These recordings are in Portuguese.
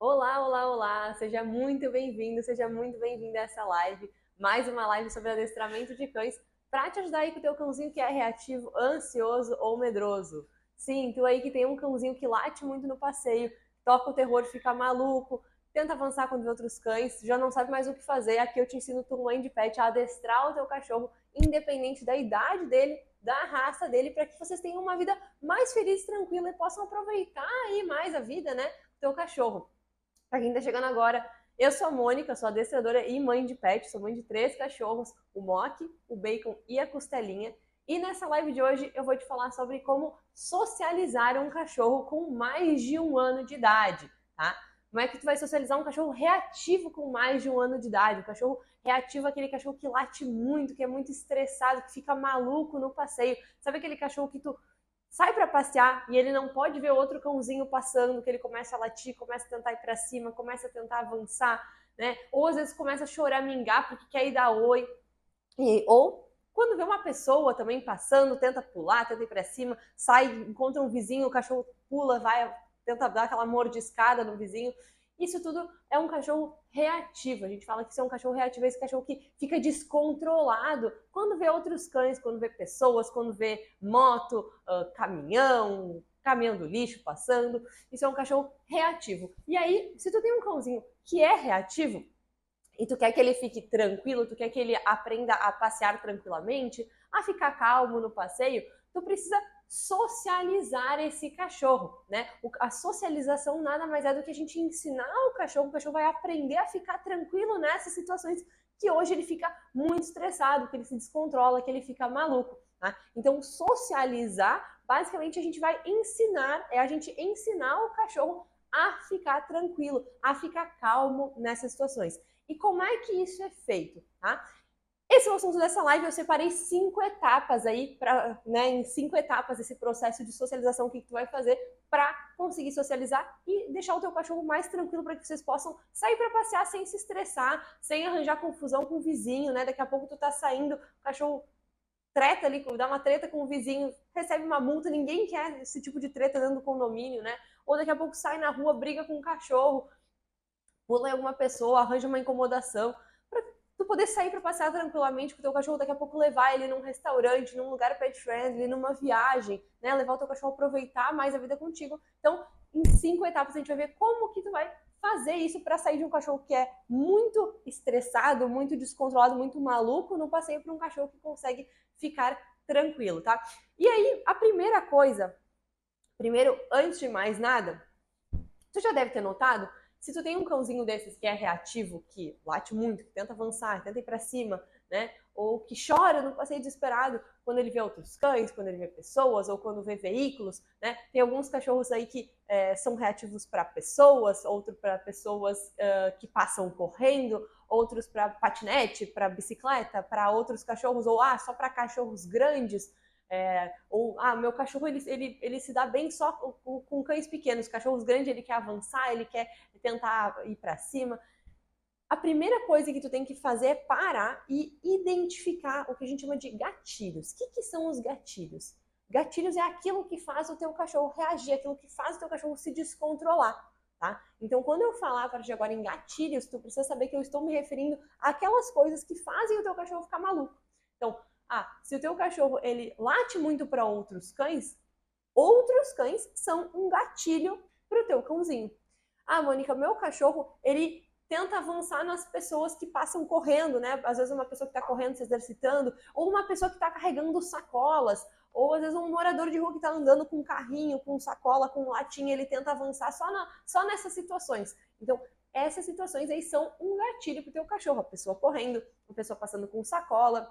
Olá, olá, olá! Seja muito bem-vindo, seja muito bem-vinda a essa live. Mais uma live sobre adestramento de cães para te ajudar aí com o teu cãozinho que é reativo, ansioso ou medroso. Sim, tu aí que tem um cãozinho que late muito no passeio, toca o terror, fica maluco, tenta avançar quando vê outros cães, já não sabe mais o que fazer. Aqui eu te ensino, tu, mãe de pet, a adestrar o teu cachorro, independente da idade dele, da raça dele, para que vocês tenham uma vida mais feliz, tranquila e possam aproveitar aí mais a vida, né, do teu cachorro. Para quem está chegando agora, eu sou a Mônica, sou adestradora e mãe de pet, sou mãe de 3 cachorros, o Mock, o Bacon e a Costelinha. E nessa live de hoje eu vou te falar sobre como socializar um cachorro com mais de 1 ano de idade, tá? Como é que tu vai socializar um cachorro reativo com mais de 1 ano de idade? Um cachorro reativo é aquele cachorro que late muito, que é muito estressado, que fica maluco no passeio. Sabe aquele cachorro que tu sai para passear e ele não pode ver outro cãozinho passando, que ele começa a latir, começa a tentar ir para cima, começa a tentar avançar, né? Ou às vezes começa a choramingar porque quer ir dar oi. Ou quando vê uma pessoa também passando, tenta pular, tenta ir para cima, sai, encontra um vizinho, o cachorro pula, vai, tenta dar aquela mordiscada no vizinho. Isso tudo é um cachorro reativo. A gente fala que isso é um cachorro reativo, é esse cachorro que fica descontrolado quando vê outros cães, quando vê pessoas, quando vê moto, caminhão do lixo passando. Isso é um cachorro reativo. E aí, se tu tem um cãozinho que é reativo, e tu quer que ele fique tranquilo, tu quer que ele aprenda a passear tranquilamente, a ficar calmo no passeio, tu precisa socializar esse cachorro, né? A socialização nada mais é do que a gente ensinar o cachorro vai aprender a ficar tranquilo nessas situações que hoje ele fica muito estressado, que ele se descontrola, que ele fica maluco. Tá? Então, socializar, basicamente, a gente vai ensinar, é a gente ensinar o cachorro a ficar tranquilo, a ficar calmo nessas situações. E como é que isso é feito, tá? Esse é o assunto dessa live. Eu separei 5 etapas aí, em 5 etapas esse processo de socialização que tu vai fazer para conseguir socializar e deixar o teu cachorro mais tranquilo para que vocês possam sair para passear sem se estressar, sem arranjar confusão com o vizinho, né? Daqui a pouco tu tá saindo, o cachorro treta ali, dá uma treta com o vizinho, recebe uma multa, ninguém quer esse tipo de treta dentro do condomínio, né? Ou daqui a pouco sai na rua, briga com o cachorro, pula em alguma pessoa, arranja uma incomodação, para tu poder sair para passear tranquilamente com o teu cachorro, daqui a pouco levar ele num restaurante, num lugar pet friendly, numa viagem, né? Levar o teu cachorro a aproveitar mais a vida contigo. Então, em 5 etapas a gente vai ver como que tu vai fazer isso para sair de um cachorro que é muito estressado, muito descontrolado, muito maluco, no passeio para um cachorro que consegue ficar tranquilo, tá? E aí, a primeira coisa, primeiro, antes de mais nada, tu já deve ter notado, se tu tem um cãozinho desses que é reativo, que late muito, que tenta avançar, tenta ir para cima, né? Ou que chora no passeio desesperado quando ele vê outros cães, quando ele vê pessoas, ou quando vê veículos, né? Tem alguns cachorros aí que são reativos para pessoas, outros para pessoas que passam correndo, outros para patinete, para bicicleta, para outros cachorros, ou só para cachorros grandes. Meu cachorro ele se dá bem só com cães pequenos, cachorros grandes ele quer avançar, ele quer tentar ir para cima. A primeira coisa que tu tem que fazer é parar e identificar o que a gente chama de gatilhos. O que são os gatilhos? Gatilhos é aquilo que faz o teu cachorro reagir, aquilo que faz o teu cachorro se descontrolar. Tá? Então, quando eu falar a partir de agora em gatilhos, tu precisa saber que eu estou me referindo àquelas coisas que fazem o teu cachorro ficar maluco. Então, se o teu cachorro ele late muito para outros cães são um gatilho para o teu cãozinho. Mônica, meu cachorro, ele tenta avançar nas pessoas que passam correndo, né? Às vezes uma pessoa que está correndo, se exercitando, ou uma pessoa que está carregando sacolas, ou às vezes um morador de rua que está andando com um carrinho, com sacola, com latinha, ele tenta avançar só nessas situações. Então, essas situações aí são um gatilho para o teu cachorro. A pessoa correndo, a pessoa passando com sacola,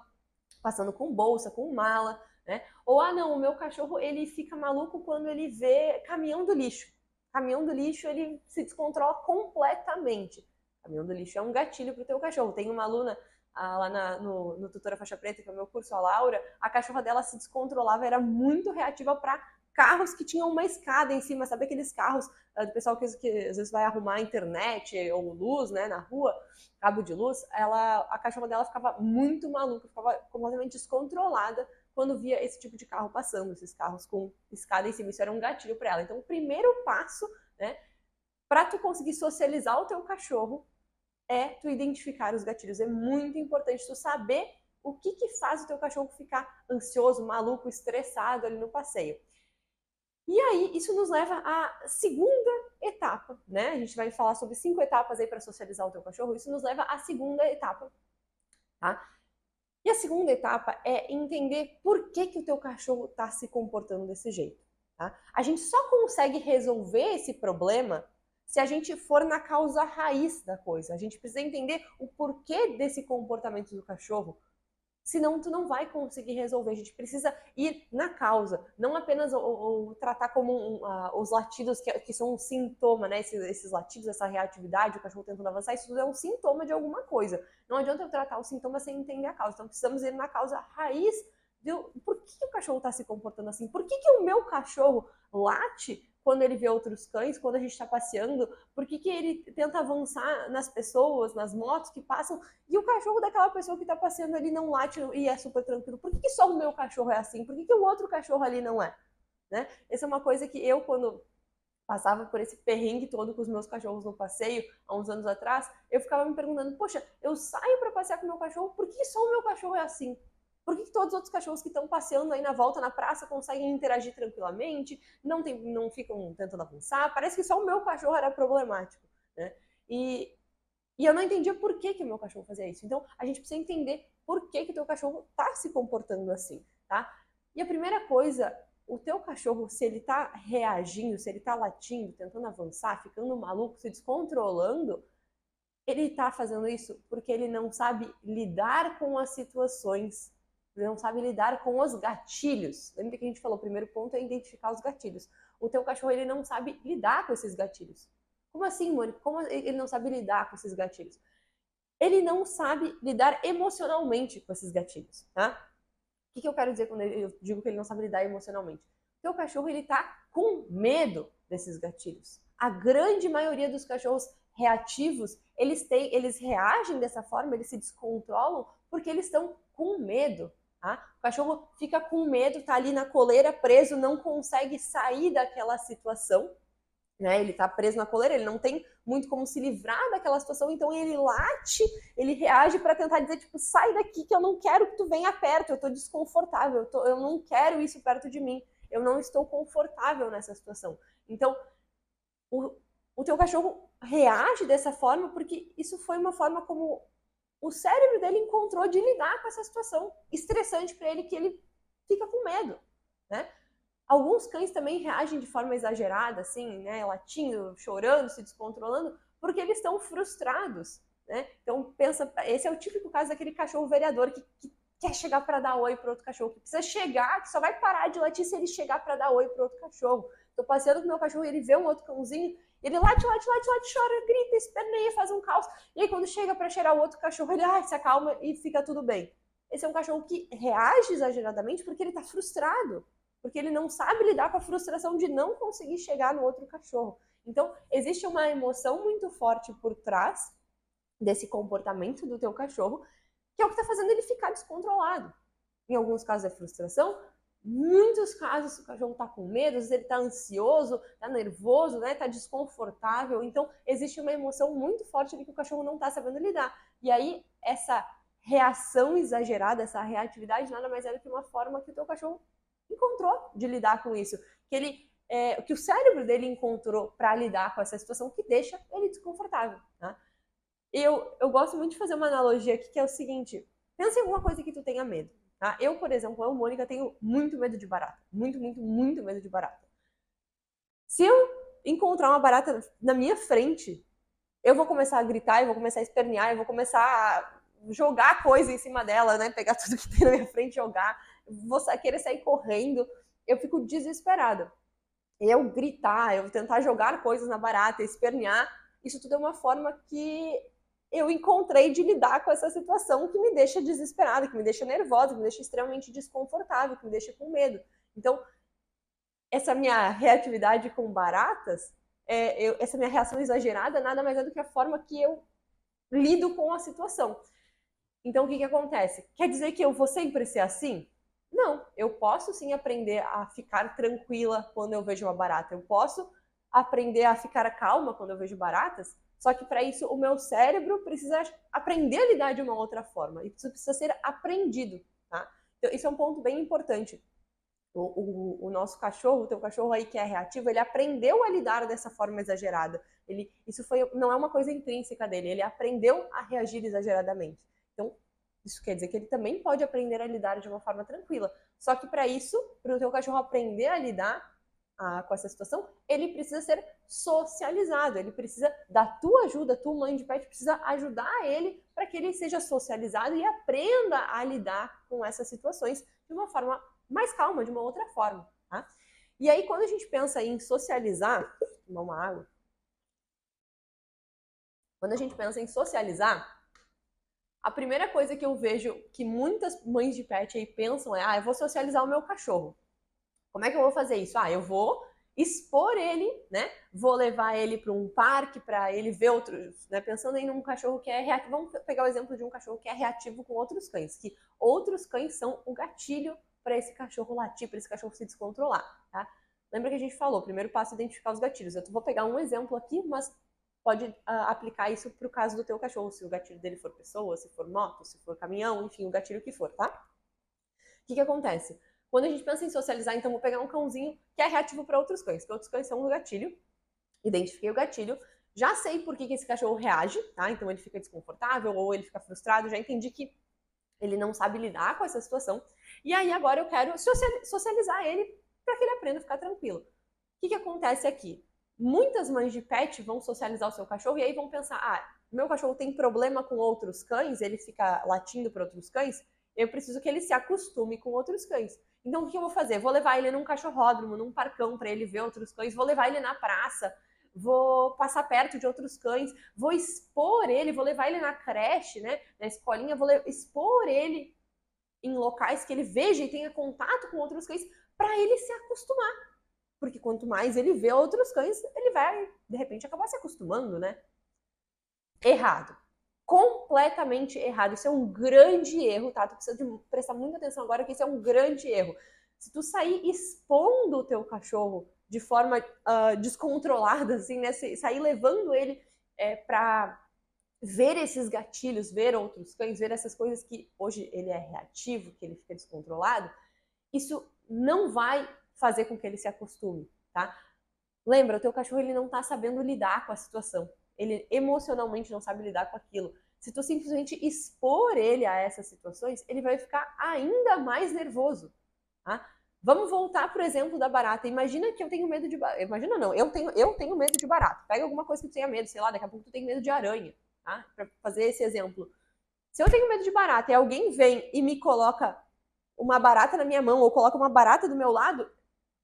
passando com bolsa, com mala, né? Ou, não, o meu cachorro, ele fica maluco quando ele vê caminhão do lixo. Caminhão do lixo, ele se descontrola completamente. Caminhão do lixo é um gatilho pro teu cachorro. Tem uma aluna lá no Tutora Faixa Preta, que é o meu curso, a Laura, a cachorra dela se descontrolava, era muito reativa para carros que tinham uma escada em cima, sabe aqueles carros do pessoal que às vezes vai arrumar a internet ou luz, né, na rua, cabo de luz, a cachorra dela ficava muito maluca, ficava completamente descontrolada quando via esse tipo de carro passando, esses carros com escada em cima, isso era um gatilho para ela. Então, o primeiro passo, né, para tu conseguir socializar o teu cachorro, é tu identificar os gatilhos. É muito importante tu saber o que faz o teu cachorro ficar ansioso, maluco, estressado ali no passeio. E aí, isso nos leva à segunda etapa, né? A gente vai falar sobre 5 etapas aí para socializar o teu cachorro. Isso nos leva à segunda etapa, tá? E a segunda etapa é entender por que o teu cachorro está se comportando desse jeito, tá? A gente só consegue resolver esse problema se a gente for na causa raiz da coisa. A gente precisa entender o porquê desse comportamento do cachorro, senão tu não vai conseguir resolver. A gente precisa ir na causa, não apenas tratar como os latidos, que são um sintoma, né? Esses latidos, essa reatividade, o cachorro tentando avançar, isso tudo é um sintoma de alguma coisa. Não adianta eu tratar o sintoma sem entender a causa. Então precisamos ir na causa raiz por que o cachorro está se comportando assim? Por que o meu cachorro late quando ele vê outros cães, quando a gente está passeando? Por que ele tenta avançar nas pessoas, nas motos que passam, e o cachorro daquela pessoa que está passeando ali não late e é super tranquilo? Por que só o meu cachorro é assim? Por que o outro cachorro ali não é? Né? Essa é uma coisa que eu, quando passava por esse perrengue todo com os meus cachorros no passeio, há uns anos atrás, eu ficava me perguntando, poxa, eu saio para passear com o meu cachorro, por que só o meu cachorro é assim? Por que todos os outros cachorros que estão passeando aí na volta na praça conseguem interagir tranquilamente, não ficam tentando avançar? Parece que só o meu cachorro era problemático, né? E eu não entendia por que o meu cachorro fazia isso. Então, a gente precisa entender por que o teu cachorro está se comportando assim, tá? E a primeira coisa, o teu cachorro, se ele está reagindo, se ele está latindo, tentando avançar, ficando maluco, se descontrolando, ele está fazendo isso porque ele não sabe lidar com as situações. Ele não sabe lidar com os gatilhos. Lembra que a gente falou, o primeiro ponto é identificar os gatilhos. O teu cachorro, ele não sabe lidar com esses gatilhos. Como assim, Mônica? Como ele não sabe lidar com esses gatilhos? Ele não sabe lidar emocionalmente com esses gatilhos, tá? O que eu quero dizer quando eu digo que ele não sabe lidar emocionalmente? O teu cachorro, ele tá com medo desses gatilhos. A grande maioria dos cachorros reativos, eles reagem dessa forma, eles se descontrolam porque eles estão com medo. Tá? O cachorro fica com medo, tá ali na coleira preso, não consegue sair daquela situação, né? Ele tá preso na coleira, ele não tem muito como se livrar daquela situação, então ele late, ele reage para tentar dizer, tipo, sai daqui que eu não quero que tu venha perto, eu tô desconfortável, eu não quero isso perto de mim, eu não estou confortável nessa situação. Então, o teu cachorro reage dessa forma porque isso foi uma forma como o cérebro dele encontrou de lidar com essa situação estressante para ele, que ele fica com medo, né? Alguns cães também reagem de forma exagerada, assim, né, latindo, chorando, se descontrolando, porque eles estão frustrados, né? Então, pensa, esse é o típico caso daquele cachorro vereador que quer chegar para dar oi para outro cachorro, que precisa chegar, que só vai parar de latir se ele chegar para dar oi para outro cachorro. Tô passeando com meu cachorro e ele vê um outro cãozinho, ele late, chora, grita, esperneia, faz um caos. E aí, quando chega para cheirar o outro cachorro, ele se acalma e fica tudo bem. Esse é um cachorro que reage exageradamente porque ele está frustrado, porque ele não sabe lidar com a frustração de não conseguir chegar no outro cachorro. Então, existe uma emoção muito forte por trás desse comportamento do teu cachorro, que é o que está fazendo ele ficar descontrolado. Em alguns casos é frustração, muitos casos o cachorro está com medo, às vezes ele está ansioso, está nervoso, né, está desconfortável. Então, existe uma emoção muito forte ali que o cachorro não está sabendo lidar. E aí, essa reação exagerada, essa reatividade, nada mais é do que uma forma que o teu cachorro encontrou de lidar com isso. Que o cérebro dele encontrou para lidar com essa situação que deixa ele desconfortável. Tá? Eu gosto muito de fazer uma analogia aqui, que é o seguinte: pensa em alguma coisa que tu tenha medo. Tá? Eu, por exemplo, Mônica, tenho muito medo de barata. Muito, muito, muito medo de barata. Se eu encontrar uma barata na minha frente, eu vou começar a gritar, eu vou começar a espernear, eu vou começar a jogar coisa em cima dela, né? Pegar tudo que tem na minha frente e jogar. Vou querer sair correndo. Eu fico desesperada. Eu gritar, eu tentar jogar coisas na barata, espernear, isso tudo é uma forma que eu encontrei de lidar com essa situação que me deixa desesperada, que me deixa nervosa, que me deixa extremamente desconfortável, que me deixa com medo. Então, essa minha reatividade com baratas, essa minha reação exagerada, nada mais é do que a forma que eu lido com a situação. Então, o que acontece? Quer dizer que eu vou sempre ser assim? Não, eu posso sim aprender a ficar tranquila quando eu vejo uma barata. Eu posso aprender a ficar calma quando eu vejo baratas, só que para isso o meu cérebro precisa aprender a lidar de uma outra forma. Isso precisa ser aprendido, tá? Então, isso é um ponto bem importante. O nosso cachorro, o teu cachorro aí que é reativo, ele aprendeu a lidar dessa forma exagerada. Não é uma coisa intrínseca dele, ele aprendeu a reagir exageradamente. Então, isso quer dizer que ele também pode aprender a lidar de uma forma tranquila. Só que para isso, para o teu cachorro aprender a lidar com essa situação, ele precisa ser socializado, ele precisa da tua ajuda, tu, mãe de pet, precisa ajudar ele para que ele seja socializado e aprenda a lidar com essas situações de uma forma mais calma, de uma outra forma, tá? E aí, quando a gente pensa em socializar, tomar uma água, quando a gente pensa em socializar, a primeira coisa que eu vejo que muitas mães de pet aí pensam é, eu vou socializar o meu cachorro. Como é que eu vou fazer isso? Eu vou expor ele, né? Vou levar ele para um parque para ele ver outros, né? Pensando em um cachorro que é reativo, vamos pegar o exemplo de um cachorro que é reativo com outros cães, que outros cães são o gatilho para esse cachorro latir, para esse cachorro se descontrolar, tá? Lembra que a gente falou, o primeiro passo é identificar os gatilhos. Eu vou pegar um exemplo aqui, mas pode aplicar isso para o caso do teu cachorro, se o gatilho dele for pessoa, se for moto, se for caminhão, enfim, o gatilho que for, tá? O que acontece? Quando a gente pensa em socializar, então vou pegar um cãozinho que é reativo para outros cães, que outros cães são o gatilho, identifiquei o gatilho, já sei por que esse cachorro reage, tá? Então ele fica desconfortável ou ele fica frustrado, já entendi que ele não sabe lidar com essa situação. E aí agora eu quero socializar ele para que ele aprenda a ficar tranquilo. O que acontece aqui? Muitas mães de pet vão socializar o seu cachorro e aí vão pensar, meu cachorro tem problema com outros cães, ele fica latindo para outros cães, eu preciso que ele se acostume com outros cães. Então o que eu vou fazer? Vou levar ele num cachorródromo, num parcão para ele ver outros cães, vou levar ele na praça, vou passar perto de outros cães, vou expor ele, vou levar ele na creche, né, na escolinha, vou expor ele em locais que ele veja e tenha contato com outros cães para ele se acostumar. Porque quanto mais ele vê outros cães, ele vai, de repente, acabar se acostumando, né? Errado. Completamente errado. Isso é um grande erro, tá? Tu precisa de prestar muita atenção agora que isso é um grande erro. Se tu sair expondo o teu cachorro de forma descontrolada, assim, né? Sair levando ele para ver esses gatilhos, ver outros cães, ver essas coisas que hoje ele é reativo, que ele fica descontrolado, isso não vai fazer com que ele se acostume, tá? Lembra, o teu cachorro ele não tá sabendo lidar com a situação. Ele emocionalmente não sabe lidar com aquilo. Se tu simplesmente expor ele a essas situações, ele vai ficar ainda mais nervoso, tá? Vamos voltar pro exemplo da barata. Imagina que eu tenho medo de barata. Imagina não, eu tenho medo de barata. Pega alguma coisa que tu tenha medo, sei lá, daqui a pouco tu tem medo de aranha, tá? Pra fazer esse exemplo. Se eu tenho medo de barata e alguém vem e me coloca uma barata na minha mão ou coloca uma barata do meu lado,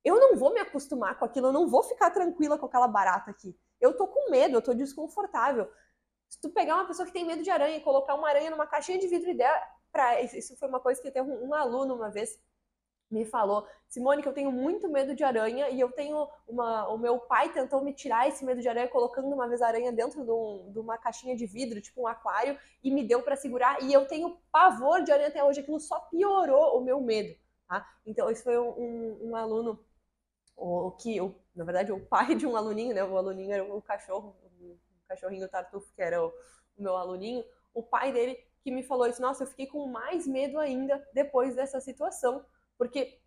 eu não vou me acostumar com aquilo, eu não vou ficar tranquila com aquela barata aqui. Eu tô com medo, eu tô desconfortável. Se tu pegar uma pessoa que tem medo de aranha e colocar uma aranha numa caixinha de vidro e der pra... Isso foi uma coisa que até um aluno uma vez me falou, Simone, que eu tenho muito medo de aranha e eu tenho o meu pai tentou me tirar esse medo de aranha colocando uma vez a aranha dentro de uma caixinha de vidro, tipo um aquário, e me deu para segurar e eu tenho pavor de aranha até hoje, aquilo só piorou o meu medo, tá? Então esse foi um aluno, na verdade o pai de um aluninho, né? O aluninho era o cachorrinho Tartufo, que era o meu aluninho, o pai dele que me falou isso, nossa, eu fiquei com mais medo ainda depois dessa situação, porque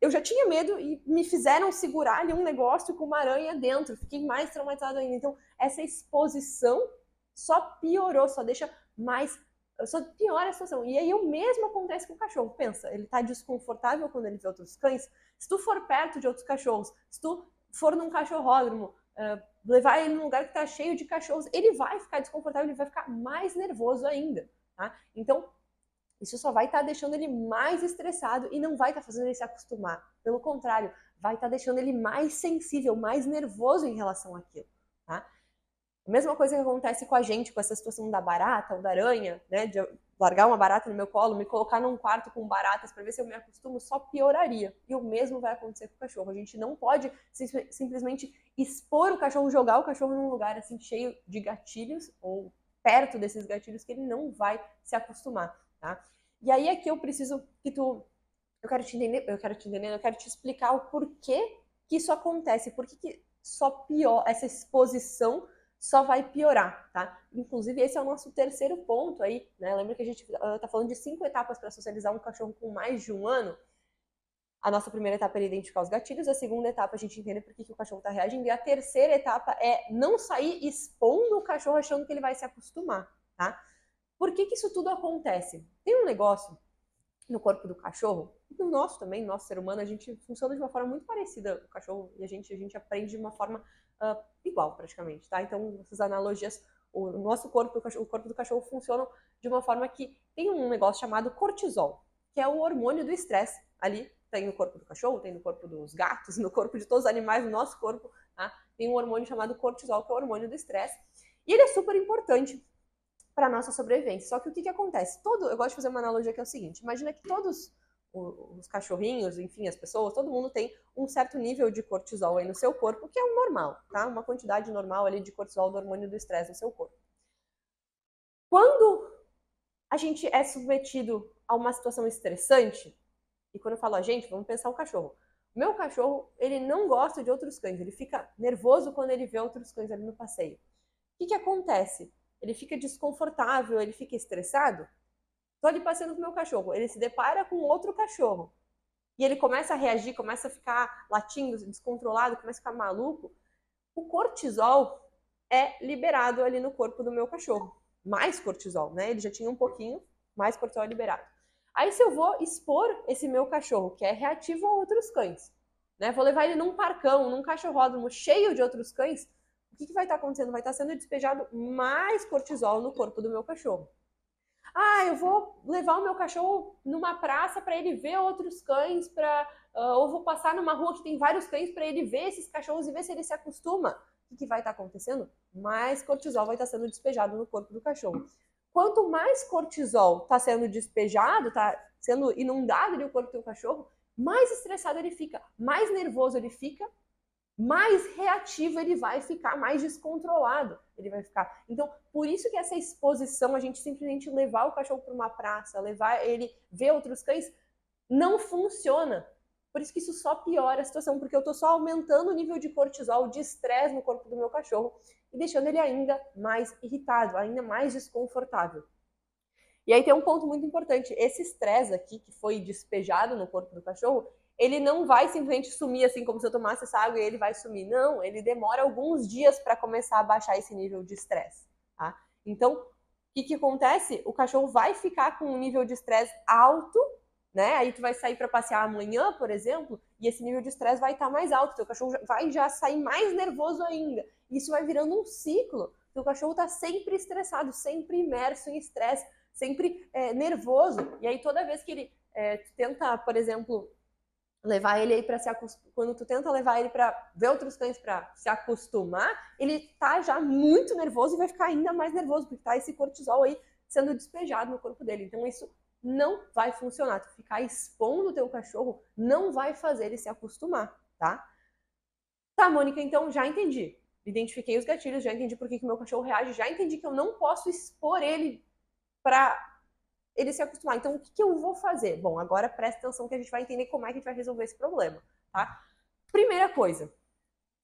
eu já tinha medo e me fizeram segurar ali um negócio com uma aranha dentro. Fiquei mais traumatizada ainda. Então, essa exposição só piorou, só piora a situação. E aí o mesmo acontece com o cachorro. Pensa, ele tá desconfortável quando ele vê outros cães. Se tu for perto de outros cachorros, se tu for num cachorródromo, levar ele num lugar que tá cheio de cachorros, ele vai ficar desconfortável, ele vai ficar mais nervoso ainda, tá? Então, isso só vai estar deixando ele mais estressado e não vai estar fazendo ele se acostumar. Pelo contrário, vai estar deixando ele mais sensível, mais nervoso em relação àquilo, tá? A mesma coisa que acontece com a gente, com essa situação da barata ou da aranha, né? De largar uma barata no meu colo, me colocar num quarto com baratas para ver se eu me acostumo, só pioraria. E o mesmo vai acontecer com o cachorro. A gente não pode simplesmente expor o cachorro, jogar o cachorro num lugar assim cheio de gatilhos ou perto desses gatilhos que ele não vai se acostumar, tá? E aí aqui eu preciso que eu quero te entender, eu quero te explicar o porquê que isso acontece, por que só pior, essa exposição só vai piorar, tá? Inclusive, esse é o nosso terceiro ponto aí, né? Lembra que a gente tá falando de 5 etapas para socializar um cachorro com mais de 1 ano? A nossa primeira etapa é identificar os gatilhos, a segunda etapa a gente entende por que o cachorro está reagindo, e a terceira etapa é não sair expondo o cachorro achando que ele vai se acostumar, tá? Por que isso tudo acontece? Tem um negócio no corpo do cachorro, no nosso também, no nosso ser humano, a gente funciona de uma forma muito parecida, o cachorro e a gente aprende de uma forma igual praticamente, tá? Então, essas analogias, o nosso corpo, o corpo do cachorro funcionam de uma forma que tem um negócio chamado cortisol, que é o hormônio do estresse ali. Tem no corpo do cachorro, tem no corpo dos gatos, no corpo de todos os animais, no nosso corpo, tá? Tem um hormônio chamado cortisol, que é o hormônio do estresse, e ele é super importante para a nossa sobrevivência. Só que o que acontece? Eu gosto de fazer uma analogia que é o seguinte: imagina que todos os cachorrinhos, enfim, as pessoas, todo mundo tem um certo nível de cortisol aí no seu corpo, que é o normal, tá? Uma quantidade normal ali de cortisol, do hormônio do estresse no seu corpo. Quando a gente é submetido a uma situação estressante, e quando eu falo a gente, vamos pensar o cachorro. O meu cachorro, ele não gosta de outros cães, ele fica nervoso quando ele vê outros cães ali no passeio. O que acontece? Ele fica desconfortável, ele fica estressado. Estou ali passeando com o meu cachorro, ele se depara com outro cachorro e ele começa a reagir, começa a ficar latindo, descontrolado, começa a ficar maluco. O cortisol é liberado ali no corpo do meu cachorro. Mais cortisol, né? Ele já tinha um pouquinho, mais cortisol é liberado. Aí se eu vou expor esse meu cachorro, que é reativo a outros cães, né? Vou levar ele num parcão, num cachorródromo cheio de outros cães, o que vai estar acontecendo? Vai estar sendo despejado mais cortisol no corpo do meu cachorro. Ah, eu vou levar o meu cachorro numa praça para ele ver outros cães, ou vou passar numa rua que tem vários cães para ele ver esses cachorros e ver se ele se acostuma. O que vai estar acontecendo? Mais cortisol vai estar sendo despejado no corpo do cachorro. Quanto mais cortisol está sendo despejado, está sendo inundado no corpo do cachorro, mais estressado ele fica, mais nervoso ele fica, mais reativo ele vai ficar, mais descontrolado ele vai ficar. Então, por isso que essa exposição, a gente simplesmente levar o cachorro para uma praça, levar ele ver outros cães, não funciona. Por isso que isso só piora a situação, porque eu estou só aumentando o nível de cortisol, de estresse no corpo do meu cachorro e deixando ele ainda mais irritado, ainda mais desconfortável. E aí tem um ponto muito importante, esse estresse aqui que foi despejado no corpo do cachorro, ele não vai simplesmente sumir assim como se eu tomasse essa água e ele vai sumir. Não, ele demora alguns dias para começar a baixar esse nível de estresse, tá? Então, o que acontece? O cachorro vai ficar com um nível de estresse alto, né? Aí tu vai sair para passear amanhã, por exemplo, e esse nível de estresse vai estar mais alto, teu cachorro vai já sair mais nervoso ainda. Isso vai virando um ciclo. Teu cachorro está sempre estressado, sempre imerso em estresse, sempre nervoso. E aí toda vez que ele tenta, por exemplo, levar ele aí para se acostumar, quando tu tenta levar ele para ver outros cães para se acostumar, ele tá já muito nervoso e vai ficar ainda mais nervoso, porque tá esse cortisol aí sendo despejado no corpo dele. Então isso não vai funcionar. Tu ficar expondo o teu cachorro não vai fazer ele se acostumar, tá? Tá, Mônica, então já entendi. Identifiquei os gatilhos, já entendi por que o meu cachorro reage, já entendi que eu não posso expor ele para ele se acostumar. Então, o que eu vou fazer? Bom, agora presta atenção que a gente vai entender como é que a gente vai resolver esse problema, tá? Primeira coisa,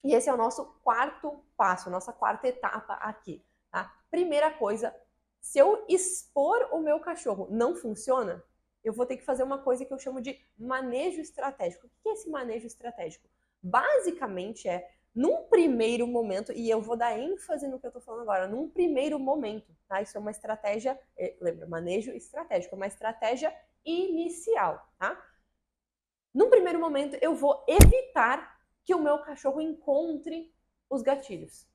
e esse é o nosso quarto passo, nossa quarta etapa aqui, tá? Primeira coisa, se eu expor o meu cachorro não funciona, eu vou ter que fazer uma coisa que eu chamo de manejo estratégico. O que é esse manejo estratégico? Basicamente num primeiro momento, e eu vou dar ênfase no que eu estou falando agora, num primeiro momento, tá? Isso é uma estratégia, lembra, manejo estratégico, é uma estratégia inicial, tá? Num primeiro momento, eu vou evitar que o meu cachorro encontre os gatilhos.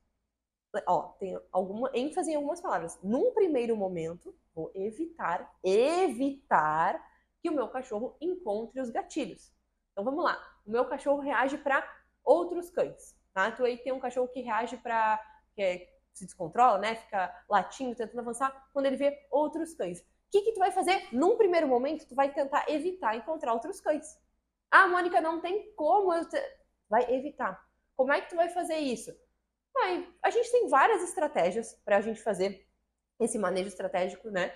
Ó, tem alguma ênfase em algumas palavras. Num primeiro momento, vou evitar que o meu cachorro encontre os gatilhos. Então vamos lá. O meu cachorro reage para outros cães. Tá? Tu aí tem um cachorro que reage para se descontrola, né? Fica latindo, tentando avançar quando ele vê outros cães. O que tu vai fazer? Num primeiro momento, tu vai tentar evitar encontrar outros cães. Ah, Mônica, não tem como vai evitar. Como é que tu vai fazer isso? A gente tem várias estratégias para a gente fazer esse manejo estratégico, né?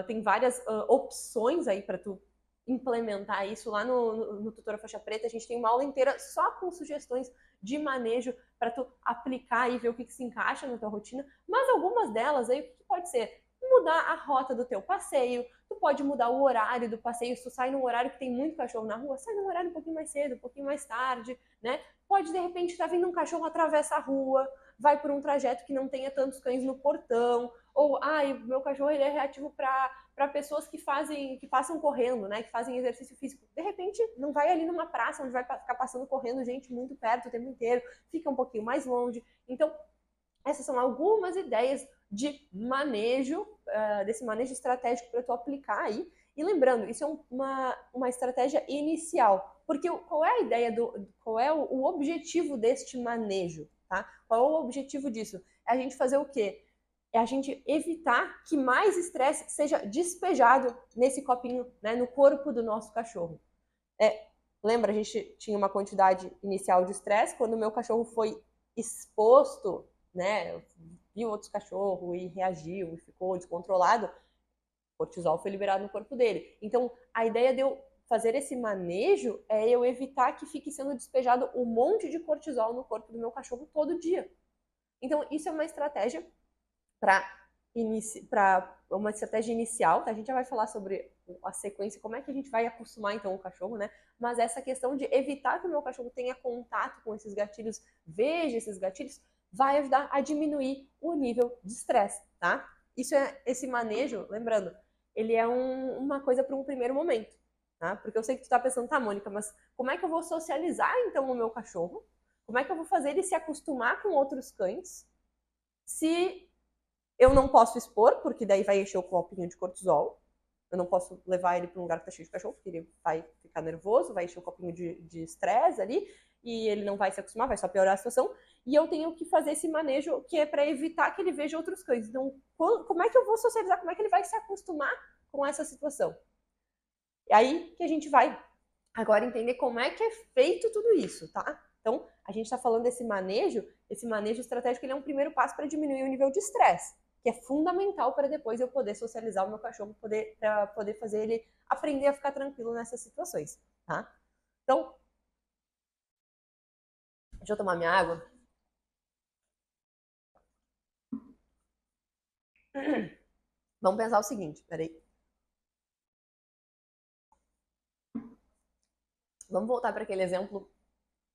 Tem várias opções aí para tu implementar isso lá no Tutora Faixa Preta. A gente tem uma aula inteira só com sugestões de manejo para tu aplicar e ver o que se encaixa na tua rotina, mas algumas delas aí, o que pode ser? Mudar a rota do teu passeio, tu pode mudar o horário do passeio, se tu sai num horário que tem muito cachorro na rua, sai num horário um pouquinho mais cedo, um pouquinho mais tarde, né? Pode, de repente, estar vindo um cachorro, atravessa a rua, vai por um trajeto que não tenha tantos cães no portão, ou, meu cachorro ele é reativo para pessoas que passam correndo, né? Que fazem exercício físico. De repente, não vai ali numa praça onde vai ficar passando correndo gente muito perto o tempo inteiro, fica um pouquinho mais longe. Então, essas são algumas ideias de manejo, desse manejo estratégico para tu aplicar aí. E lembrando, isso é uma estratégia inicial, porque qual é a ideia qual é o objetivo deste manejo, tá? Qual é o objetivo disso? É a gente fazer o quê? É a gente evitar que mais estresse seja despejado nesse copinho, né, no corpo do nosso cachorro. Lembra, a gente tinha uma quantidade inicial de estresse, quando o meu cachorro foi exposto, né, viu outros cachorros e reagiu e ficou descontrolado, cortisol foi liberado no corpo dele. Então, a ideia de eu fazer esse manejo é eu evitar que fique sendo despejado um monte de cortisol no corpo do meu cachorro todo dia. Então, isso é uma estratégia para uma estratégia inicial, tá? A gente já vai falar sobre a sequência, como é que a gente vai acostumar então o cachorro, né? Mas essa questão de evitar que o meu cachorro tenha contato com esses gatilhos, veja esses gatilhos, vai ajudar a diminuir o nível de estresse, tá? Esse manejo, lembrando, ele é uma coisa para um primeiro momento, tá? Porque eu sei que tu tá pensando, tá, Mônica, mas como é que eu vou socializar então o meu cachorro? Como é que eu vou fazer ele se acostumar com outros cães se eu não posso expor, porque daí vai encher o copinho de cortisol. Eu não posso levar ele para um lugar que tá cheio de cachorro, porque ele vai ficar nervoso, vai encher o copinho de estresse ali, e ele não vai se acostumar, vai só piorar a situação. E eu tenho que fazer esse manejo que é para evitar que ele veja outros cães. Então, como é que eu vou socializar? Como é que ele vai se acostumar com essa situação? E aí que a gente vai agora entender como é que é feito tudo isso, tá? Então, a gente está falando desse manejo estratégico, ele é um primeiro passo para diminuir o nível de estresse, que é fundamental para depois eu poder socializar o meu cachorro, para poder fazer ele aprender a ficar tranquilo nessas situações, tá? Então, deixa eu tomar minha água. Vamos pensar o seguinte, peraí. Vamos voltar para aquele exemplo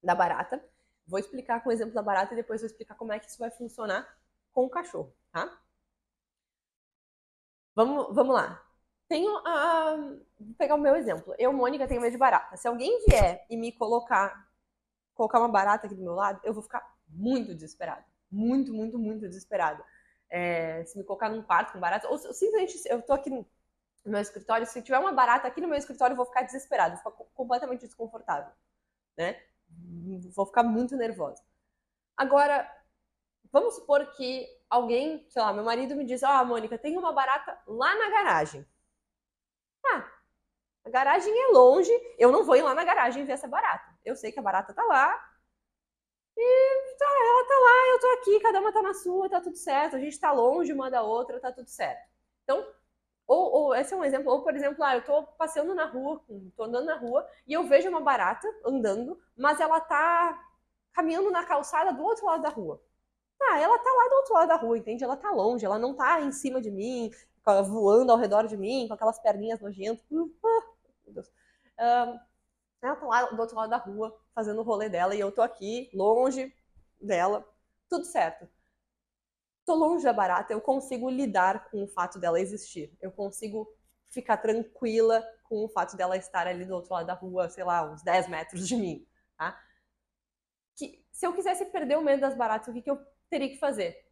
da barata. Vou explicar com o exemplo da barata e depois vou explicar como é que isso vai funcionar com o cachorro, tá? Vamos lá. Vou pegar o meu exemplo. Eu, Mônica, tenho medo de barata. Se alguém vier e me colocar uma barata aqui do meu lado, eu vou ficar muito desesperada. Muito, muito, muito desesperada. Se me colocar num quarto com barata, ou simplesmente eu tô aqui no meu escritório, se tiver uma barata aqui no meu escritório, eu vou ficar desesperada, vou ficar completamente desconfortável, né? Vou ficar muito nervosa. Agora, vamos supor que alguém, sei lá, meu marido me diz, Mônica, tem uma barata lá na garagem. A garagem é longe, eu não vou ir lá na garagem ver essa barata. Eu sei que a barata tá lá, ela tá lá, eu tô aqui, cada uma tá na sua, tá tudo certo, a gente tá longe uma da outra, tá tudo certo. Então, ou esse é um exemplo, ou por exemplo, eu tô passeando na rua, tô andando na rua e eu vejo uma barata andando, mas ela tá caminhando na calçada do outro lado da rua. Ela tá lá do outro lado da rua, entende? Ela tá longe, ela não tá em cima de mim, voando ao redor de mim, com aquelas perninhas nojentas. Meu Deus. Ela tá lá do outro lado da rua, fazendo o rolê dela, e eu tô aqui, longe dela, tudo certo. Tô longe da barata, eu consigo lidar com o fato dela existir. Eu consigo ficar tranquila com o fato dela estar ali do outro lado da rua, sei lá, uns 10 metros de mim, tá? Se eu quisesse perder o medo das baratas, o que eu teria que fazer?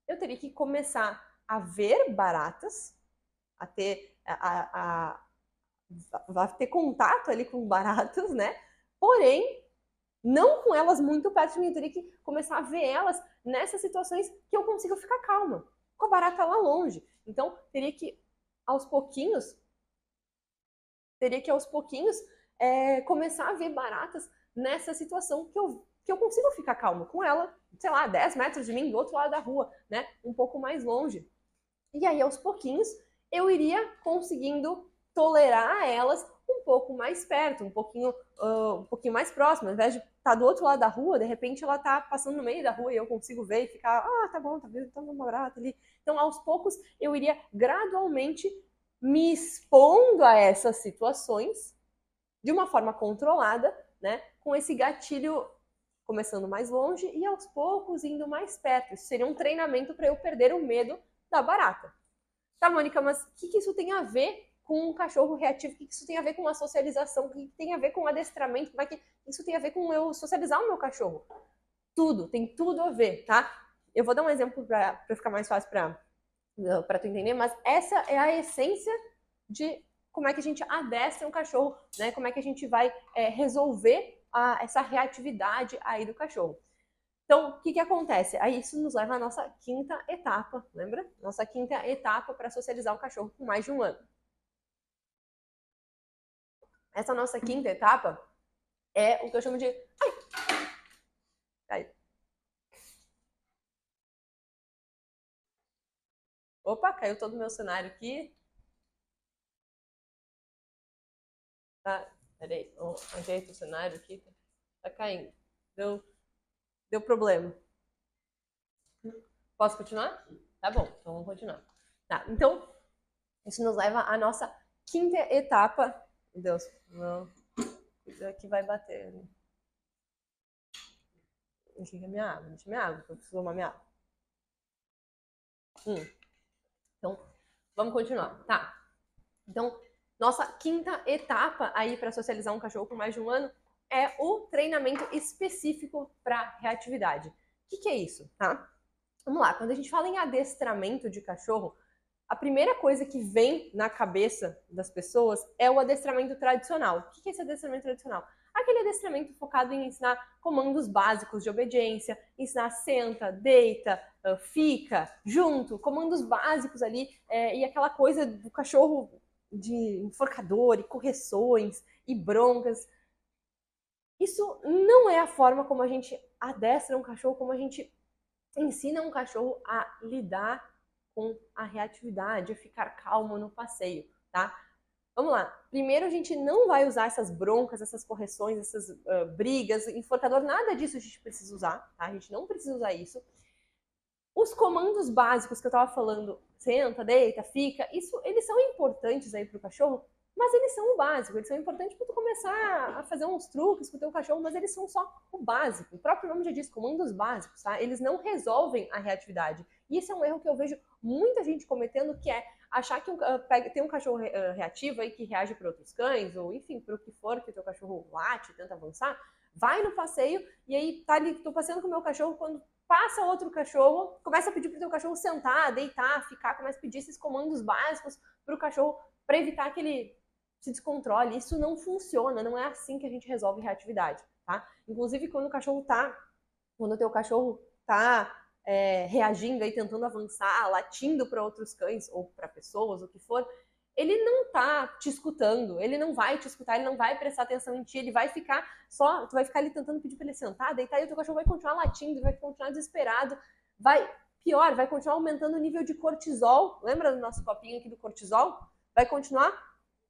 Eu teria que começar a ver baratas, a ter contato ali com baratas, né? Porém, não com elas muito perto de mim. Eu teria que começar a ver elas nessas situações que eu consigo ficar calma, com a barata lá longe. Então, teria que aos pouquinhos começar a ver baratas nessa situação que eu consigo ficar calma com ela, sei lá, 10 metros de mim, do outro lado da rua, né? Um pouco mais longe. E aí, aos pouquinhos, eu iria conseguindo tolerar elas um pouco mais perto, um pouquinho mais próximo. Ao invés de estar do outro lado da rua, de repente ela está passando no meio da rua e eu consigo ver e ficar, tá bom, tá vendo, então uma barata ali. Então, aos poucos, eu iria gradualmente me expondo a essas situações de uma forma controlada, né, com esse gatilho começando mais longe e aos poucos indo mais perto. Isso seria um treinamento para eu perder o medo da barata. Tá, Mônica, mas o que isso tem a ver com um cachorro reativo? O que isso tem a ver com uma socialização? O que tem a ver com um adestramento? Como é que isso tem a ver com eu socializar o meu cachorro? Tudo, tem tudo a ver, tá? Eu vou dar um exemplo para ficar mais fácil para tu entender, mas essa é a essência de como é que a gente adestra um cachorro, né? Como é que a gente vai resolver essa reatividade aí do cachorro. Então, o que acontece? Aí isso nos leva à nossa quinta etapa, lembra? Nossa quinta etapa para socializar um cachorro com mais de um ano. Essa nossa quinta etapa é o que eu chamo de... Ai! Opa, caiu todo o meu cenário aqui. Tá, peraí, ajeita o cenário aqui. Tá caindo. Deu problema. Posso continuar? Tá bom, então vamos continuar. Tá, então, isso nos leva à nossa quinta etapa. Meu Deus, não. Aqui vai bater. Deixa eu minha água, eu preciso tomar minha água. Então, vamos continuar. Tá. Então, nossa quinta etapa aí para socializar um cachorro com mais de um ano é o treinamento específico para reatividade. O que é isso, tá? Vamos lá, quando a gente fala em adestramento de cachorro, a primeira coisa que vem na cabeça das pessoas é o adestramento tradicional. O que é esse adestramento tradicional? Aquele adestramento focado em ensinar comandos básicos de obediência, ensinar senta, deita, fica, junto, comandos básicos ali, e aquela coisa do cachorro de enforcador e correções e broncas. Isso não é a forma como a gente adestra um cachorro, como a gente ensina um cachorro a lidar com a reatividade, a ficar calmo no passeio, tá? Vamos lá. Primeiro, a gente não vai usar essas broncas, essas correções, essas brigas, enforcador, nada disso a gente precisa usar, tá? A gente não precisa usar isso. Os comandos básicos que eu tava falando, senta, deita, fica, isso, eles são importantes aí pro cachorro, mas eles são o básico, eles são importantes para tu começar a fazer uns truques com o teu cachorro, mas eles são só o básico. O próprio nome já diz, comandos básicos, tá? Eles não resolvem a reatividade. E isso é um erro que eu vejo muita gente cometendo, que é achar que tem um cachorro reativo aí que reage para outros cães, ou enfim, para o que for que o teu cachorro late, tenta avançar, vai no passeio e aí tá ali, tô passeando com o meu cachorro, quando passa outro cachorro, começa a pedir pro teu cachorro sentar, deitar, ficar, começa a pedir esses comandos básicos pro cachorro para evitar que ele se descontrole. Isso não funciona, não é assim que a gente resolve reatividade, tá? Inclusive, quando o teu cachorro tá reagindo aí, tentando avançar, latindo para outros cães ou para pessoas, o que for, ele não tá te escutando, ele não vai te escutar, ele não vai prestar atenção em ti, ele vai ficar tu vai ficar ali tentando pedir para ele sentar, deitar, e o teu cachorro vai continuar latindo, vai continuar desesperado, pior, vai continuar aumentando o nível de cortisol. Lembra do nosso copinho aqui do cortisol? Vai continuar,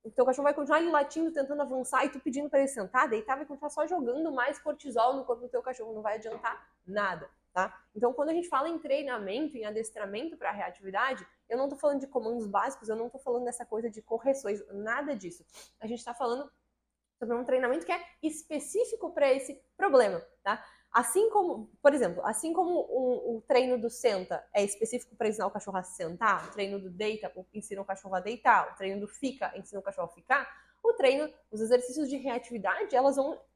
o teu cachorro vai continuar ali latindo, tentando avançar, e tu pedindo para ele sentar, deitar, vai continuar só jogando mais cortisol no corpo do teu cachorro, não vai adiantar nada. Tá? Então, quando a gente fala em treinamento, em adestramento para reatividade, eu não estou falando de comandos básicos, eu não estou falando dessa coisa de correções, nada disso. A gente está falando sobre um treinamento que é específico para esse problema, tá? Assim como, por exemplo, assim como o treino do senta é específico para ensinar o cachorro a sentar, o treino do deita ensina o cachorro a deitar, o treino do fica ensina o cachorro a ficar, os exercícios de reatividade,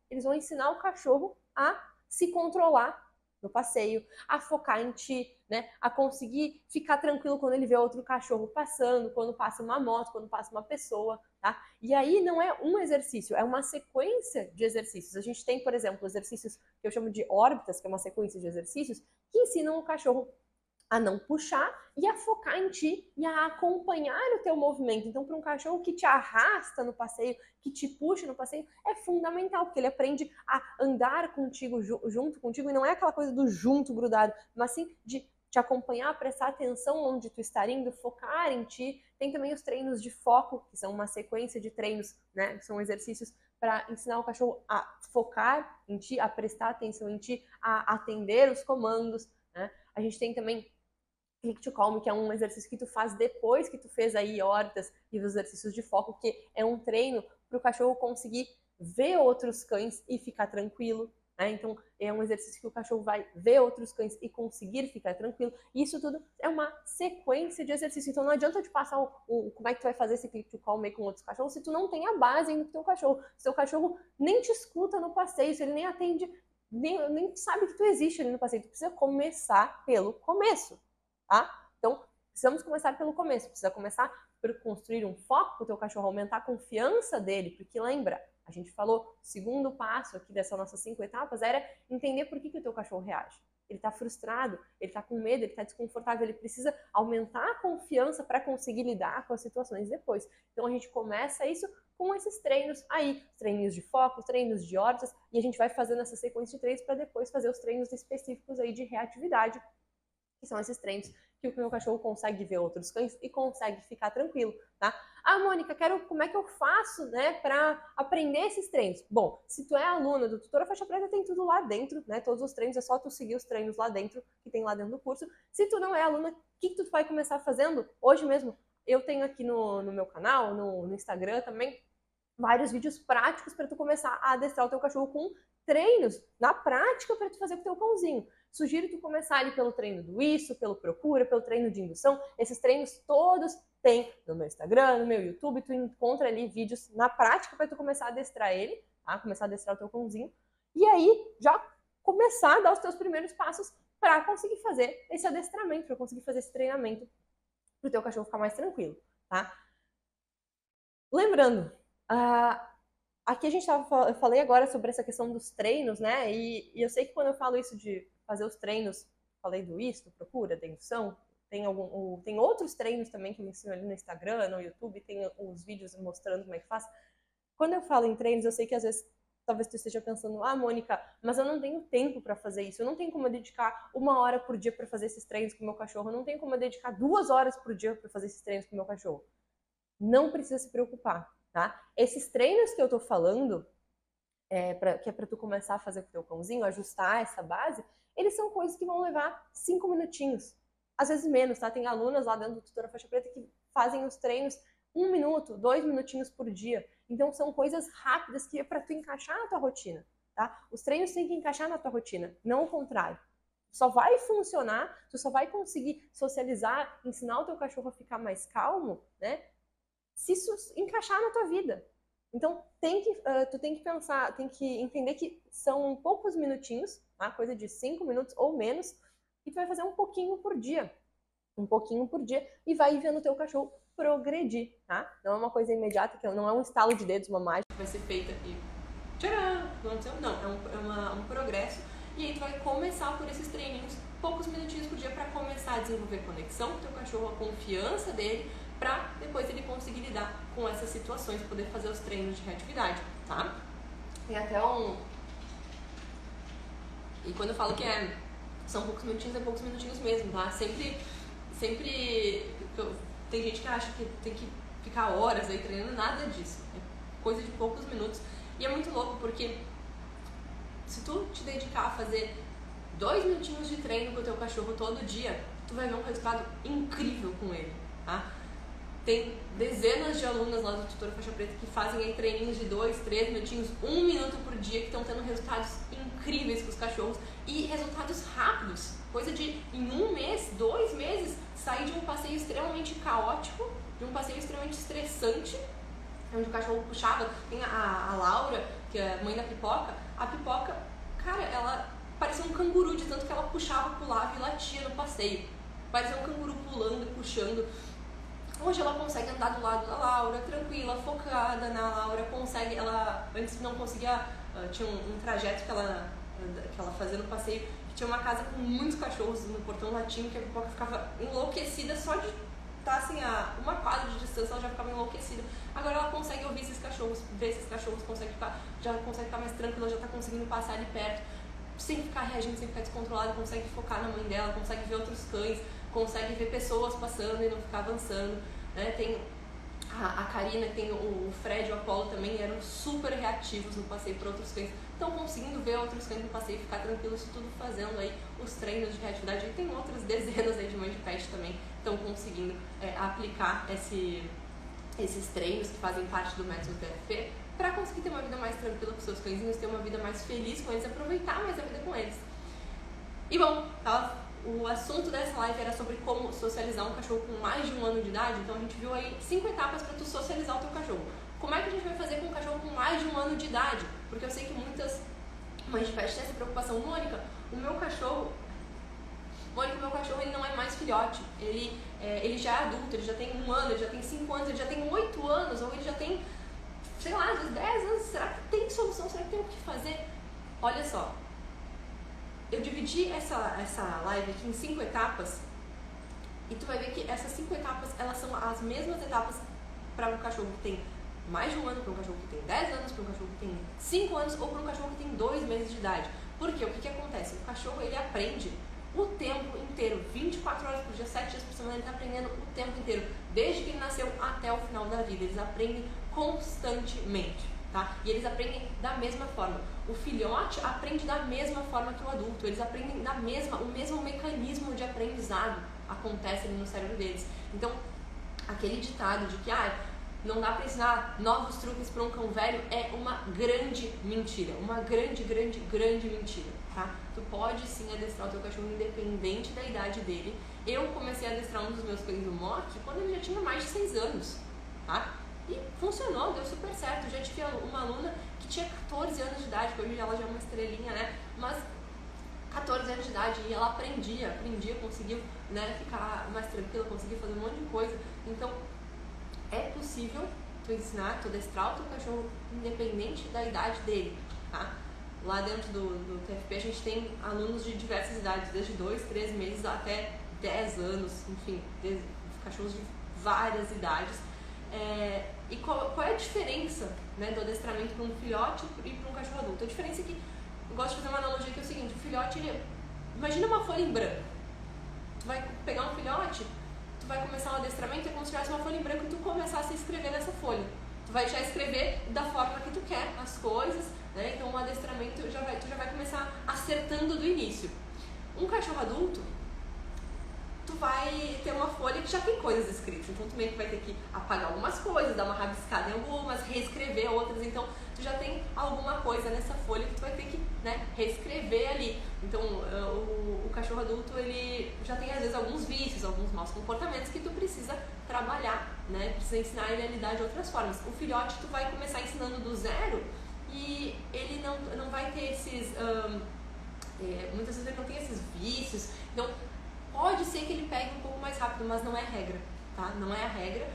eles vão ensinar o cachorro a se controlar no passeio, a focar em ti, né? A conseguir ficar tranquilo quando ele vê outro cachorro passando, quando passa uma moto, quando passa uma pessoa, tá? E aí não é um exercício, é uma sequência de exercícios. A gente tem, por exemplo, exercícios que eu chamo de órbitas, que é uma sequência de exercícios que ensinam o cachorro a não puxar e a focar em ti e a acompanhar o teu movimento. Então, para um cachorro que te arrasta no passeio, que te puxa no passeio, é fundamental, porque ele aprende a andar contigo, junto contigo, e não é aquela coisa do junto grudado, mas sim de te acompanhar, prestar atenção onde tu está indo, focar em ti. Tem também os treinos de foco, que são uma sequência de treinos, né? Que são exercícios para ensinar o cachorro a focar em ti, a prestar atenção em ti, a atender os comandos, né? A gente tem também Click to Calm, que é um exercício que tu faz depois que tu fez aí hortas e os exercícios de foco, que é um treino para o cachorro conseguir ver outros cães e ficar tranquilo. Então, é um exercício que o cachorro vai ver outros cães e conseguir ficar tranquilo. Isso tudo é uma sequência de exercício. Então, não adianta te passar como é que tu vai fazer esse click to calm com outros cachorros se tu não tem a base no teu cachorro. Se teu cachorro nem te escuta no passeio, se ele nem atende, nem sabe que tu existe ali no passeio. Tu precisa começar pelo começo, tá? Então, precisamos começar pelo começo. Precisa começar por construir um foco para o teu cachorro, aumentar a confiança dele, porque lembra, a gente falou, o segundo passo aqui dessas nossas 5 etapas era entender por que o teu cachorro reage. Ele está frustrado, ele está com medo, ele está desconfortável, ele precisa aumentar a confiança para conseguir lidar com as situações depois. Então a gente começa isso com esses treinos aí, treinos de foco, treinos de hortas, e a gente vai fazendo essa sequência de treinos para depois fazer os treinos específicos aí de reatividade, que são esses treinos que o meu cachorro consegue ver outros cães e consegue ficar tranquilo, tá? Ah, Mônica, como é que eu faço, né, para aprender esses treinos? Bom, se tu é aluna do Tutora Faixa Preta, tem tudo lá dentro, né? Todos os treinos, é só tu seguir os treinos lá dentro, que tem lá dentro do curso. Se tu não é aluna, o que tu vai começar fazendo hoje mesmo? Eu tenho aqui no meu canal, no Instagram também, vários vídeos práticos para tu começar a adestrar o teu cachorro com treinos na prática para tu fazer com o teu cãozinho. Sugiro tu começar ali pelo treino do isso, pelo procura, pelo treino de indução. Esses treinos todos tem no meu Instagram, no meu YouTube. Tu encontra ali vídeos na prática para tu começar a adestrar ele, tá? Começar a adestrar o teu cãozinho. E aí já começar a dar os teus primeiros passos para conseguir fazer esse adestramento, para conseguir fazer esse treinamento para o teu cachorro ficar mais tranquilo, tá? Lembrando, aqui eu falei agora sobre essa questão dos treinos, né? E eu sei que quando eu falo isso de fazer os treinos, falei do isto, procura, da indução, tem outros treinos também que eu ensino ali no Instagram, no YouTube, tem os vídeos mostrando como é que faz. Quando eu falo em treinos, eu sei que às vezes talvez tu esteja pensando, Mônica, mas eu não tenho tempo para fazer isso, eu não tenho como eu dedicar 1 hora por dia para fazer esses treinos com o meu cachorro, eu não tenho como eu dedicar 2 horas por dia para fazer esses treinos com o meu cachorro. Não precisa se preocupar, tá? Esses treinos que eu tô falando, que é para tu começar a fazer com o teu cãozinho, ajustar essa base, eles são coisas que vão levar 5 minutinhos. Às vezes menos, tá? Tem alunas lá dentro do Tutora Faixa Preta que fazem os treinos 1 minuto, 2 minutinhos por dia. Então são coisas rápidas que é para tu encaixar na tua rotina, tá? Os treinos têm que encaixar na tua rotina, não o contrário. Só vai funcionar, tu só vai conseguir socializar, ensinar o teu cachorro a ficar mais calmo, né? Se isso encaixar na tua vida. Então tu tem que pensar, tem que entender que são poucos minutinhos, tá? Coisa de 5 minutos ou menos, e tu vai fazer um pouquinho por dia. Um pouquinho por dia e vai vendo o teu cachorro progredir, tá? Não é uma coisa imediata, que não é um estalo de dedos, uma mágica que vai ser feita e tcharam! Não, é um progresso. E aí tu vai começar por esses treininhos, poucos minutinhos por dia, para começar a desenvolver conexão com o teu cachorro, a confiança dele, para depois ele conseguir lidar com essas situações, poder fazer os treinos de reatividade, tá? Tem até E quando eu falo que são poucos minutinhos, é poucos minutinhos mesmo, tá? Sempre tem gente que acha que tem que ficar horas aí treinando, nada disso. É coisa de poucos minutos. E é muito louco porque se tu te dedicar a fazer 2 minutinhos de treino com o teu cachorro todo dia, tu vai ver um resultado incrível com ele, tá? Tem dezenas de alunas lá do Tutora Faixa Preta que fazem aí treininhos de 2, 3 minutinhos, 1 minuto por dia, que estão tendo resultados incríveis com os cachorros e resultados rápidos. Coisa de, em 1 mês, 2 meses, sair de um passeio extremamente caótico, de um passeio extremamente estressante, onde o cachorro puxava. Tem a Laura, que é a mãe da Pipoca. A Pipoca, cara, ela parecia um canguru de tanto que ela puxava, pulava e latia no passeio. Parecia um canguru pulando e puxando. Hoje ela consegue andar do lado da Laura, tranquila, focada na Laura, ela antes não conseguia, tinha um trajeto que ela fazia no passeio, que tinha uma casa com muitos cachorros no portão latindo, que a Pipoca ficava enlouquecida só de estar assim a 1 quadra de distância, ela já ficava enlouquecida. Agora ela consegue ouvir esses cachorros, ver esses cachorros, já consegue ficar mais tranquila, já está conseguindo passar ali perto. sem ficar reagindo, sem ficar descontrolado, consegue focar na mãe dela, consegue ver outros cães, consegue ver pessoas passando e não ficar avançando, né? Tem a Karina, tem o Fred e o Apollo também, eram super reativos no passeio por outros cães, estão conseguindo ver outros cães no passeio e ficar tranquilos, tudo fazendo aí os treinos de reatividade. E tem outras dezenas aí de mães de pet também estão conseguindo aplicar esses treinos que fazem parte do método TFP para conseguir ter uma vida mais tranquila com seus cãezinhos, ter uma vida mais feliz com eles, aproveitar mais a vida com eles. E bom, o assunto dessa live era sobre como socializar um cachorro com mais de 1 ano de idade, então a gente viu aí 5 etapas para tu socializar o teu cachorro. Como é que a gente vai fazer com um cachorro com mais de 1 ano de idade? Porque eu sei que muitas mães de pet têm essa preocupação. Mônica, o meu cachorro ele não é mais filhote, ele já é adulto, ele já tem 1 ano, ele já tem 5 anos, ele já tem 8 anos, ou ele já tem, sei lá, 10 anos. Será que tem solução? Será que tem o que fazer? Olha só, eu dividi essa live aqui em 5 etapas e tu vai ver que essas 5 etapas, elas são as mesmas etapas para um cachorro que tem mais de 1 ano, para um cachorro que tem 10 anos, para um cachorro que tem 5 anos ou para um cachorro que tem 2 meses de idade. Por quê? O que acontece? O cachorro, ele aprende o tempo inteiro, 24 horas por dia, 7 dias por semana, ele está aprendendo o tempo inteiro, desde que ele nasceu até o final da vida. Eles aprendem constantemente, tá? E eles aprendem da mesma forma. O filhote aprende da mesma forma que o adulto, eles aprendem o mesmo mecanismo de aprendizado acontece ali no cérebro deles. Então, aquele ditado de que não dá para ensinar novos truques para um cão velho é uma grande mentira, uma grande mentira, tá? Tu pode sim adestrar o teu cachorro independente da idade dele. Eu comecei a adestrar um dos meus cães no Mock quando ele já tinha mais de 6 anos, tá? E funcionou, deu super certo. Eu já tive uma aluna que tinha 14 anos de idade, que hoje ela já é uma estrelinha, né? Mas 14 anos de idade e ela aprendia, conseguiu, né, ficar mais tranquila, conseguiu fazer um monte de coisa. Então, é possível tu ensinar, tu adestrar o teu cachorro independente da idade dele, tá? Lá dentro do TFP a gente tem alunos de diversas idades, desde 2, 3 meses até 10 anos, enfim, cachorros de várias idades. E qual é a diferença, né, do adestramento para um filhote e para um cachorro adulto? A diferença é que, eu gosto de fazer uma analogia que é o seguinte: o filhote, imagina uma folha em branco. Tu vai pegar um filhote, tu vai começar um adestramento, é como se tivesse uma folha em branco e tu começasse a escrever nessa folha. Tu vai já escrever da forma que tu quer as coisas, né? Então o adestramento tu já vai começar acertando do início. Um cachorro adulto, tu vai ter uma folha que já tem coisas escritas, então tu meio que vai ter que apagar algumas coisas, dar uma rabiscada em algumas, reescrever outras, então tu já tem alguma coisa nessa folha que tu vai ter que, né, reescrever ali. Então o cachorro adulto, ele já tem às vezes alguns vícios, alguns maus comportamentos que tu precisa trabalhar, né, precisa ensinar ele a lidar de outras formas. O filhote tu vai começar ensinando do zero e ele não vai ter esses, muitas vezes ele não tem esses vícios, então pode ser que ele pegue um pouco mais rápido, mas não é a regra, tá? Não é a regra.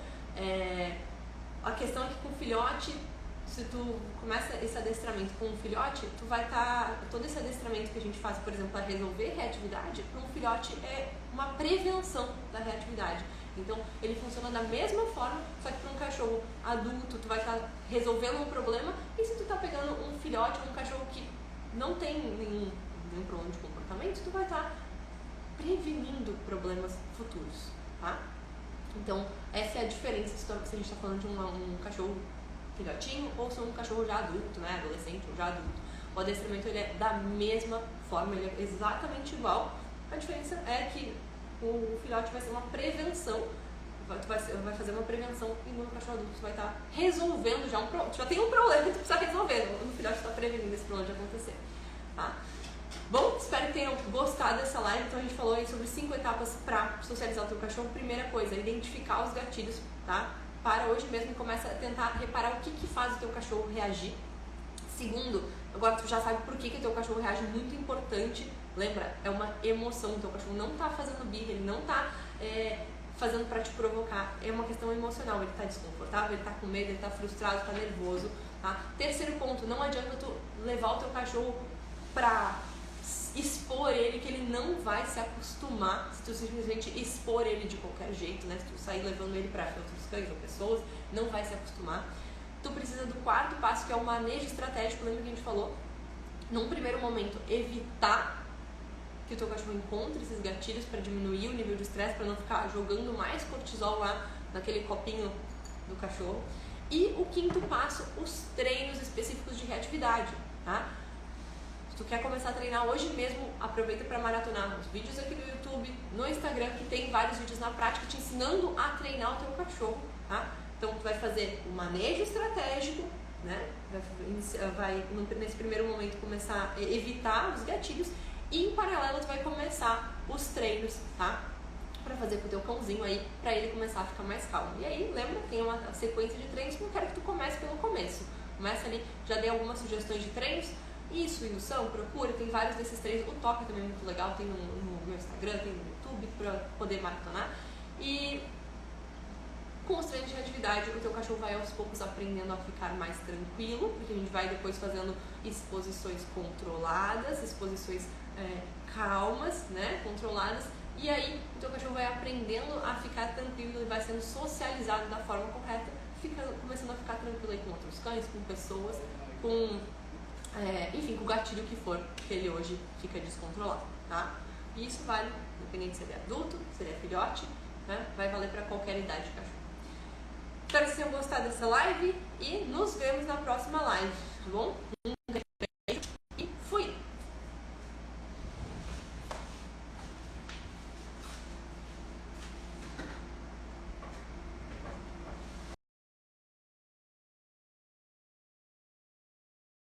A questão é que com o filhote, se tu começa esse adestramento com um filhote, tu vai estar, todo esse adestramento que a gente faz, por exemplo, para resolver reatividade, para um filhote é uma prevenção da reatividade. Então, ele funciona da mesma forma, só que para um cachorro adulto, tu vai estar resolvendo um problema, e se tu tá pegando um filhote, um cachorro que não tem nenhum problema de comportamento, tu vai estar prevenindo problemas futuros, tá? Então, essa é a diferença se a gente está falando de um cachorro filhotinho ou se é um cachorro já adulto, né, adolescente ou já adulto. O adestramento, ele é da mesma forma, ele é exatamente igual. A diferença é que o filhote vai ser uma prevenção, tu vai fazer uma prevenção, e no cachorro adulto tu vai estar resolvendo já tu já tem um problema que tu precisa resolver, no filhote tu está prevenindo esse problema de acontecer, tá? Bom, espero que tenham gostado dessa live. Então a gente falou aí sobre 5 etapas para socializar o teu cachorro. Primeira coisa, identificar os gatilhos, tá? Para hoje mesmo e começa a tentar reparar o que faz o teu cachorro reagir. Segundo, agora tu já sabe por que o teu cachorro reage, muito importante. Lembra, é uma emoção, o teu cachorro não tá fazendo birra, ele não tá fazendo para te provocar, é uma questão emocional, ele tá desconfortável, ele tá com medo, ele tá frustrado, tá nervoso, tá? Terceiro ponto, não adianta tu levar o teu cachorro pra expor ele, que ele não vai se acostumar se tu simplesmente expor ele de qualquer jeito, né? Se tu sair levando ele para outros cães ou pessoas, não vai se acostumar. Tu precisa do quarto passo, que é o manejo estratégico, lembra que a gente falou? num primeiro momento, evitar que o teu cachorro encontre esses gatilhos para diminuir o nível de estresse, para não ficar jogando mais cortisol lá naquele copinho do cachorro. E o quinto passo, os treinos específicos de reatividade, tá? Se tu quer começar a treinar hoje mesmo, aproveita para maratonar os vídeos aqui no YouTube, no Instagram, que tem vários vídeos na prática te ensinando a treinar o teu cachorro, tá? Então tu vai fazer o manejo estratégico, né? Vai nesse primeiro momento começar a evitar os gatilhos e em paralelo tu vai começar os treinos, tá? Pra fazer com o teu cãozinho aí, pra ele começar a ficar mais calmo. E aí, lembra, tem uma sequência de treinos que eu quero que tu comece pelo começo. Começa ali, já dei algumas sugestões de treinos. Isso, indução, procura, tem vários desses treinos. O Toca também é muito legal, tem no meu Instagram, tem no YouTube pra poder maratonar. E com os treinos de atividade, o teu cachorro vai aos poucos aprendendo a ficar mais tranquilo, porque a gente vai depois fazendo exposições controladas, exposições calmas, né, controladas, e aí o teu cachorro vai aprendendo a ficar tranquilo e vai sendo socializado da forma correta, começando a ficar tranquilo aí com outros cães, com pessoas, com, enfim, com o gatilho que for, que ele hoje fica descontrolado, tá? E isso vale, independente se ele é adulto, se ele é filhote, né, vai valer para qualquer idade de cachorro. Espero que vocês tenham gostado dessa live e nos vemos na próxima live, tá bom?